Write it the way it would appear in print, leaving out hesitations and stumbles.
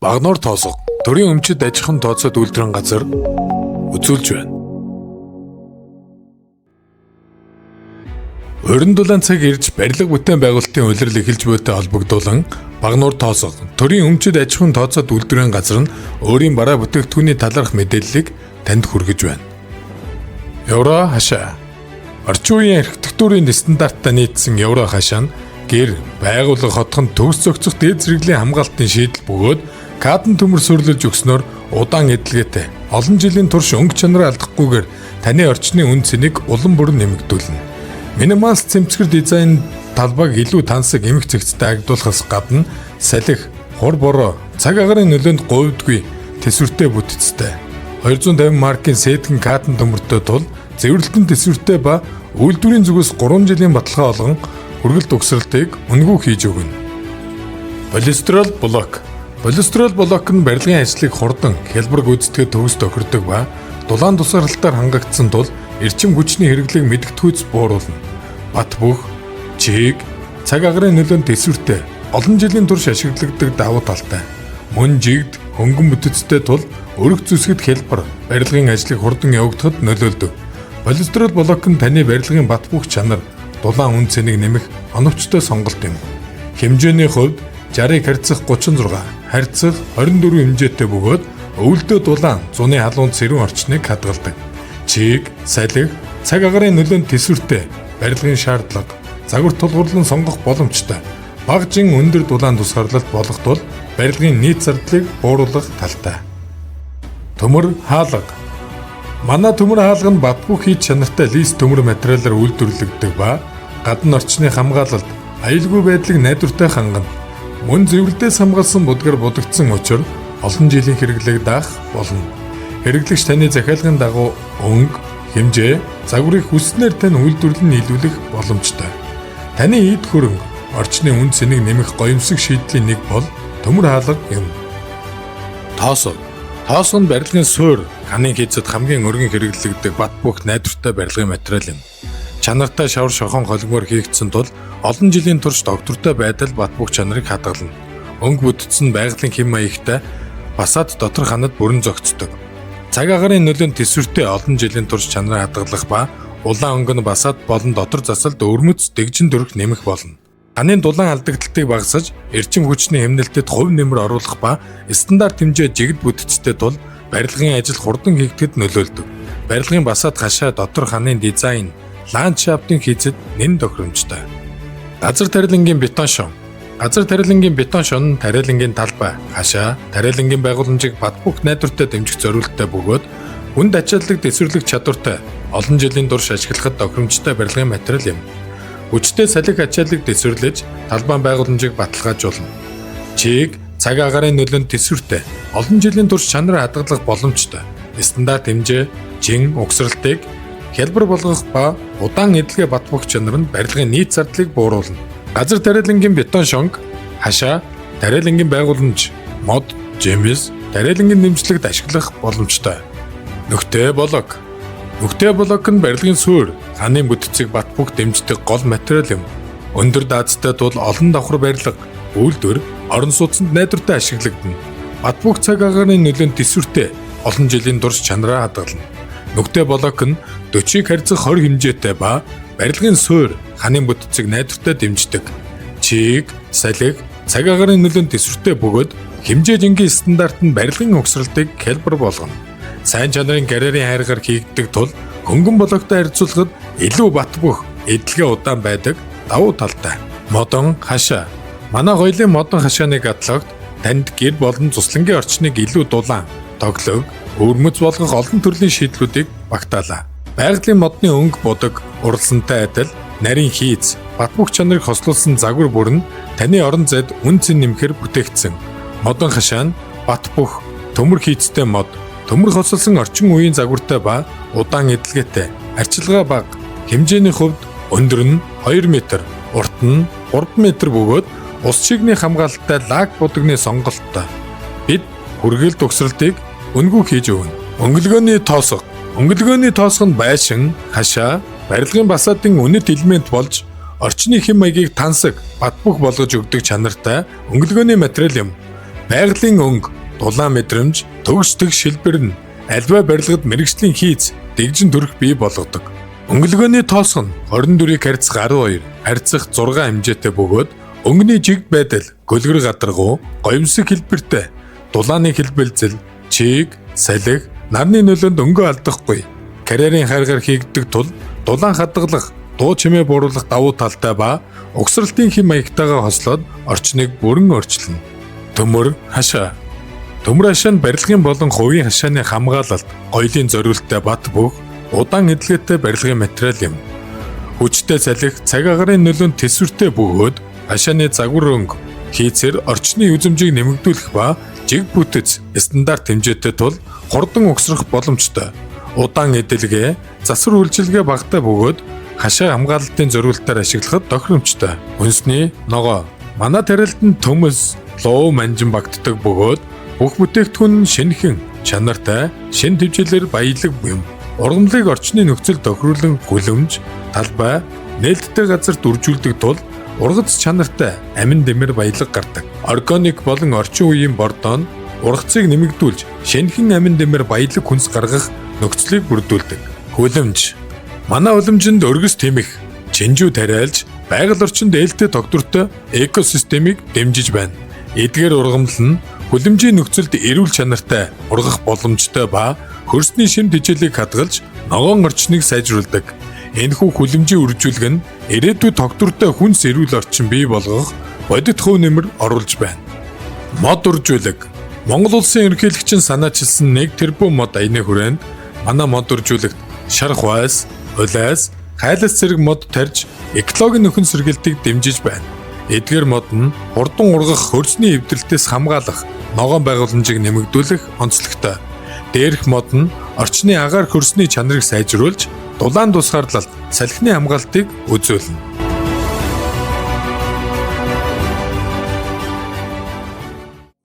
Багнуур тоосго төрийн өмчөд аж ахуйн тооцоод үйлдвэрийн газар үзүүлж байна. Өрн дулаан цаг ирж барилга бүтээн байгуулалтын улирал эхэлж буйтай холбогдуулан Багнуур тоосго төрийн өмчөд аж ахуйн тооцоод үйлдвэрийн газар нь өөрийн бараа бүтээгдэхүүний талаарх мэдээллийг танд хүргэж байна. Евро хашаа. Орчин үеийн архитектурын стандарттай нийцсэн евро хашаа нь гэр, байгууллага хотхон төгс зохицох дээд зэрэглэлийн хамгаалтын шийдэл бөгөөд кадн төмөр сурлуулж өгснөөр удаан эдлгээтэй олон жилийн турш өнгө чанараа алдахгүйгээр таны орчны үн цэнийг улам бүрэн нэмэгдүүлнэ. Минималист цэмцгэр дизайн талбайг илүү тансаг эмх цэгцтэй агдуулахаас гадна салхи, хур бороо, цаг агаарын нөлөөнд говьдгүй тэсвэртэй бүтцтэй 250 маркийн сэтгэн кадн төмөртэй тул зэвэрлэлтэн тэсвэртэй ба үйлдвэрийн зүгээс 3 жилийн баталгаа олгон хүргэлт угсралтыг үнэгүй хийж өгнө. Полистирол блок. Полистирол блок нь барилгын ажлыг хурдан, хялбар гүйцэтгэхэд төгс тохирдог ба дулаан тусгаарлалтаар хангагдсан тул эрчим хүчний хэрэглээг мэдгэдэггүйц бууруулна. Бат бөх, чийг, цаг агаарын нөлөөнд тэсвэртэй олон жилийн турш ашигладаг давуу талтай. Мөн жигд, хөнгөн бүтэцтэй тул өргөх зүсгэд хялбар, барилгын ажлыг хурдан явагдахад нөлөөлдөг. Полистирол блок нь таны барилгын бат бөх чанар, дулаан үн цэнийг нэмэх оновчтой сонголт юм. Хэмжээний хувьд 60-ыг харьцах 36, харьцах 24 хэмжээтэй бөгөөд өвөлдөө дулаан, зуны халуун цэрэн орчныг хадгалдаг. Чийг, салхи, цаг агаарын нөлөөнд тэсвэртэй, барилгын шаардлага, загвар тулгуурлан сонгох боломжтой. Бага жин өндөр дулаан тусгаарлалт болох тул барилгын нийт зардлыг бууруулах талтай. Төмөр хаалга. Манай төмөр хаалга нь бат бөх хийж чанартай лист төмөр материалаар үйлдвэрлэгддэг ба гадна орчны хамгаалалт, аюулгүй байдлыг найдвартай хангана. Мөн зэвэрлэлээс хамгаалсан будгаар будагдсан учраас олон жилийн хэрэглээг даах болно. Хэрэглэгч таны захиалгын дагуу өнгө, хэмжээ, загварыг хүснээр тань үйлдвэрлэн нийлүүлэх боломжтой. Таны эд хөрөнгө, орчны үн цэнийг нэмэх гоёмсог шийдлийн нэг бол төмөр хаалга юм. Тоосго. Тоосго нь барилгын суурь, ханын хийцэд хамгийн өргөн хэрэглэгддэг бат бөх найдвартай барилгын материал юм. Чанартай шавар шохон холимоор хийгдсэн тул олон жилийн турш доктортой байдал бат бөх чанарыг хадгална. Өнгө бүтцэн байгалийн хэм маягтай басаад дотор ханад бүрэн зохицдог. Цаг агаарын нөлөөнд тэсвэртэй олон жилийн турш чанараа хадгалах ба улаан өнгө нь басаад болон дотор засалд өрмөц дэгжин төрөх нэмэх болно. Ханын дулаан алдагдалтыг багасгаж, эрчим хүчний хэмнэлтэд хувь нэмэр оруулах ба стандарт хэмжээ жигд бүтцтэй тул барилгын ажил хурдан хийгдэхэд нөлөөлдөг. Барилгын басаад хашаа дотор ханын дизайн, ландшафтын хийцэд нэн тохиромжтой. Газар тариалангийн бетон шон. Газар тариалангийн бетон шон нь тариалангийн талбай, хашаа, тариалангийн байгууламжийг бат бөх найдвартай дэмжих зорилттой бөгөөд хүнд ачааллыг тэсвэрлэх чадвартай, олон жилийн турш ашиглахад тохиромжтой барилгын материал юм. Хүчтэй салхи ачааллыг тэсвэрлэж, талбайн байгууламжийг баталгаажуулна. Чийг, цаг агаарын нөлөөнд тэсвэртэй, олон жилийн турш чанараа хадгалах боломжтой. Стандарт хэмжээ, жин, угсралтыг хялбар болгох ба удаан эдлэгээ бат бөх чанар нь барилгын нийт зардлыг бууруулна. Газар тариалангийн бетон шонг, хашаа, тариалангийн байгууламж, мод, жимс, тариалангийн нэмжлэгт ашиглах боломжтой. Нүхтэй блок. Нүхтэй блок нь барилгын суурь, ханын бүтцийг бат бөх дэмждэг гол материал юм. Өндөр даацтай тул олон давхар барилга, үйлдвэр, орон сууцнд найдвартай ашиглагдана. Бат бөх цаг агаарын нөлөөнд тэсвэртэй олон жилийн турш чанараа хадгална. Нүхтэй блок нь 40-ыг харьцах 20 хэмжээтэй ба барилгын суурь, ханын бүтцийг найдвартай дэмждэг. Чийг, салхи, цаг агаарын нөлөөнд тэсвэртэй бөгөөд хэмжээ жингийн стандарт нь барилгын угсралтыг хялбар болгоно. Сайн чанарын карьерийн хайргаар хийгддэг тул хөнгөн блоктой харьцуулахад илүү бат бөх, эдлэгээ удаан байдаг давуу талтай. Модон хашаа. Манай хоёулын модон хашааны каталогт танд гэр болон цуслангийн орчныг илүү дулаан, тоглог, өрмөц болгох олон төрлийн шийдлүүдийг багтаалаа. Байгалийн модны өнгө будаг, уралсантай адил, нарийн хийц, бат бөх чанарыг хослуулсан загвар бүр нь таны орон зайд үн цэн нэмэхээр бүтээгдсэн. Модон хашаа нь бат бөх, төмөр хийцтэй мод, төмөр хослолсон орчин үеийн загвартай ба удаан эдлгээтэй, арчилгаа бага, хэмжээний хувьд өндөр нь 2 м, урт нь 3 м бөгөөд ус чигний хамгаалалттай лаг будагны сонголттой. Бид хүргэлт угсралтыг үнэгүй хийж өгнө. Өнгөлгөөний тоосго. Өнгөлгөөний тоосго нь байшин, хашаа, барилгын басаадын үнэт элемент болж орчны хэм маягийг тансаг, бат бөх болгож өгдөг чанартай өнгөлгөөний материал юм. Байгалийн өнгө, дулаан мэдрэмж, төгсдөг шилбэр нь альва барилгад мэрэгжлийн хийц, дэгжин төрөх бий болгодог. Өнгөлгөөний тоосго нь 24-ийг харьцах 12, харьцах 6 хэмжээтэй бөгөөд өнгөний жиг байдал, гөлгөр гадаргуу, гоёмсог хэлбэртэй, дулааны хэлбэлзэл, чиг, салхи, нарны нөлөөнд өнгөө алдахгүй, карьерийн харгаар хийгддэг тул дулаан хадгалах, дуу чимээ бууруулах давуу талтай ба угсралтын хэм маягтайгаа хослоод орчныг бүрэн өөрчилнө. Төмөр хашаа. Төмөр хашаа нь барилгын болон хувийн хашааны хамгаалалт, гоёлын зориулттай бат бөх, удаан эдлгээтэй барилгын материал юм. Хүчтэй салхи, цаг агарын нөлөөнд тэсвэртэй бөгөөд хашааны загвар өнгө, хийцээр орчны үзмжийг нэмэгдүүлэх ба жиг бүтэц стандарт хэмжээтэй тул хурдан угсрах боломжтой. Удаан эдлэгээ, засвар үйлчилгээ багтаа бөгөөд хашаа хамгаалалтын зориултаар ашиглахад тохиромжтой. Үнсний ногоо. Манай тарилтанд төмөс, луу манжин багтдаг бөгөөд бүх бүтээгдэхүүн нь шинэхэн, чанартай, шин төвчээр баялаг юм. Ургамлыг орчны нөхцөл тохируулан хүлэмж, талбай, нээлттэй газарт үржүүлдэг тул ургац чанартай амин дэмэр баялаг гардаг. Органик болон орчин үеийн бордон ургацыг нэмэгдүүлж, шинэхэн амин дэмэр баялаг хүнс гаргах нөхцөлийг бүрдүүлдэг. Хүлэмж. Манай уламжинд өргөс тэмэх, чинжүү тариалж, байгаль орчинд ээлтэй тогтвортой экосистемийг дэмжиж байна. Эдгээр ургамал нь хүлэмжийн нөхцөлд эрүүл чанартай ургах боломжтой ба хөрсний шим тэжээлийг хадгалж, ногоон орчныг сайжруулдаг. Энэхүү хүлэмжийн үржүүлэг нь ирээдүйд тогтвортой хүнс эрүүл орчин бий болгох бодит хөв нэмэр оруулж байна. Мод үржүүлэг. Монгол улсын ерөнхийлөгчийн санаачилсан 1 тэрбум мод аяны хүрээнд манай мод үржүүлэгт шарх вайс, улайс, хайлас зэрэг мод тарьж экологийн нөхөн сэргээлтийг дэмжиж байна. Эдгээр мод нь хурдан ургах хөрсний эвдрэлтээс хамгаалах, ногоон байгууламжийг нэмэгдүүлэх онцлогтой. Дээрх мод нь орчны агаар хөрсний чанарыг сайжруулж, дулаан тусгаарлалт, салхины хамгаалтыг үзүүлнэ.